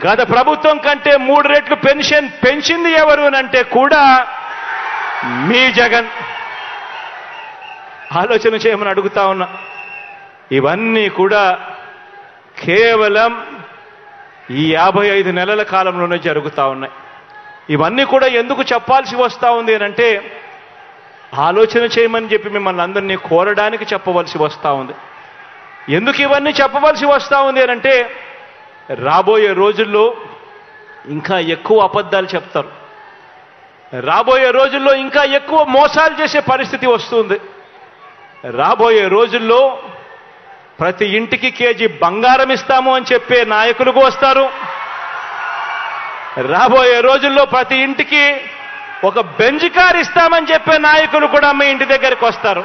గత ప్రభుత్వం కంటే 3 రెట్లు పెన్షన్ పెంచింది ఎవరు అంటే కూడా మీ జగన్. ఆలోచన చేయమని అడుగుతా ఉన్నా. ఇవన్నీ కూడా కేవలం ఈ 55 నెలల కాలంలోనే జరుగుతూ ఉన్నాయి. ఇవన్నీ కూడా ఎందుకు చెప్పాల్సి వస్తూ ఉంది అంటే ఆలోచన చేయమని చెప్పి మిమ్మల్ని అందరినీ కోరడానికి చెప్పవలసి వస్తూ ఉంది. ఎందుకు ఇవన్నీ చెప్పవలసి వస్తూ ఉంది అంటే రాబోయే రోజుల్లో ఇంకా ఎక్కువ అబద్ధాలు చెప్తారు. రాబోయే రోజుల్లో ఇంకా ఎక్కువ మోసాలు చేసే పరిస్థితి వస్తుంది. రాబోయే రోజుల్లో ప్రతి ఇంటికి కేజీ బంగారం ఇస్తాము అని చెప్పే నాయకులు వస్తారు. రాబోయే రోజుల్లో ప్రతి ఇంటికి ఒక బెంజ్ కార్ ఇస్తామని చెప్పే నాయకులు కూడా మీ ఇంటి దగ్గరికి వస్తారు.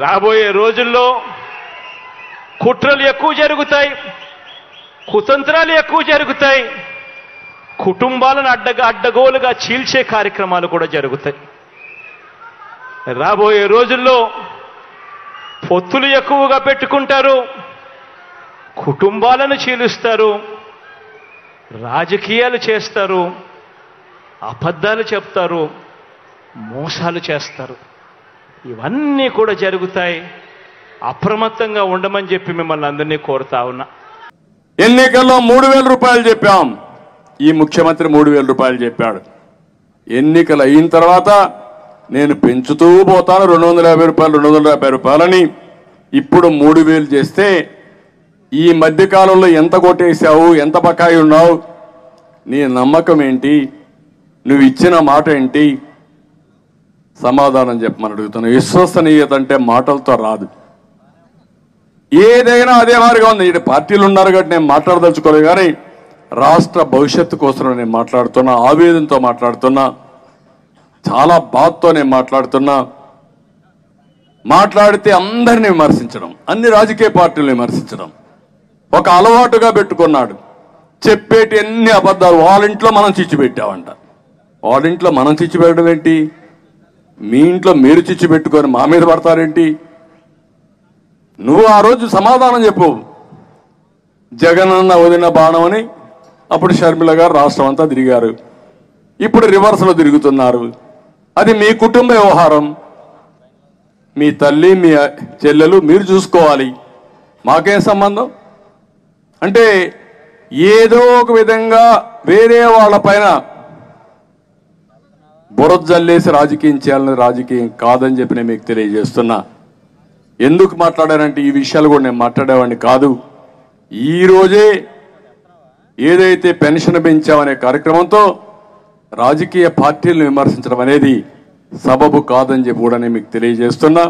రాబోయే రోజుల్లో కుట్రలు ఎక్కువ జరుగుతాయి, కుతంత్రాలు ఎక్కువ జరుగుతాయి, కుటుంబాలను అడ్డగోలుగా చీల్చే కార్యక్రమాలు కూడా జరుగుతాయి. రాబోయే రోజుల్లో పొత్తులు ఎక్కువగా పెట్టుకుంటారు, కుటుంబాలను చీలుస్తారు, రాజకీయాలు చేస్తారు, అబద్ధాలు చెప్తారు, మోసాలు చేస్తారు. ఇవన్నీ కూడా జరుగుతాయి. అప్రమత్తంగా ఉండమని చెప్పి మిమ్మల్ని అందరినీ కోరుతా ఉన్నా. ఎన్నికల్లో 3,000 రూపాయలు చెప్పాం. ఈ ముఖ్యమంత్రి 3,000 రూపాయలు చెప్పాడు. ఎన్నికలు అయిన తర్వాత నేను పెంచుతూ పోతాను 250 రూపాయలు 250 రూపాయలని. ఇప్పుడు 3,000 చేస్తే ఈ మధ్యకాలంలో ఎంత కొట్టేశావు, ఎంత బకాయి ఉన్నావు, నీ నమ్మకం ఏంటి, నువ్వు ఇచ్చిన మాట ఏంటి, సమాధానం చెప్పమని అడుగుతున్నావు. విశ్వసనీయత అంటే మాటలతో రాదు. ఏదైనా అదే మాదిరిగా ఉంది. ఇక్కడ పార్టీలు ఉన్నారు కాబట్టి నేను మాట్లాడదలుచుకోలేదు, కానీ రాష్ట్ర భవిష్యత్తు కోసం నేను మాట్లాడుతున్నా, ఆవేదనతో మాట్లాడుతున్నా, చాలా బాధతో నేను మాట్లాడుతున్నా. మాట్లాడితే అందరినీ విమర్శించడం, అన్ని రాజకీయ పార్టీలను విమర్శించడం ఒక అలవాటుగా పెట్టుకున్నాడు. చెప్పేటి అన్ని అబద్ధాలు. వాళ్ళ ఇంట్లో మనం చిచ్చుపెట్టామంట. వాళ్ళ ఇంట్లో మనం చిచ్చుపెట్టడం ఏంటి? మీ ఇంట్లో మీరు చిచ్చు పెట్టుకొని మా మీద పడతారేంటి? నువ్వు ఆ రోజు సమాధానం చెప్పు. జగనన్న వదిన బాణం అని అప్పుడు షర్మిల గారు రాష్ట్రం అంతా తిరిగారు. ఇప్పుడు రివర్స్లో తిరుగుతున్నారు. అది మీ కుటుంబ వ్యవహారం. మీ తల్లి మీ చెల్లెలు మీరు చూసుకోవాలి, మాకేం సంబంధం? అంటే ఏదో ఒక విధంగా వేరే వాళ్ళ పైన బురద జల్లేసి రాజకీయం చేయాలని రాజకీయం కాదని చెప్పి నేను మీకు తెలియజేస్తున్నా. ఎందుకు మాట్లాడానంటే ఈ విషయాలు కూడా నేను మాట్లాడేవాడిని కాదు. ఈరోజే ఏదైతే పెన్షన్ పెంచామనే కార్యక్రమంతో రాజకీయ పార్టీలను విమర్శించడం అనేది సబబు కాదని చెప్పి కూడా నేను మీకు తెలియజేస్తున్నా.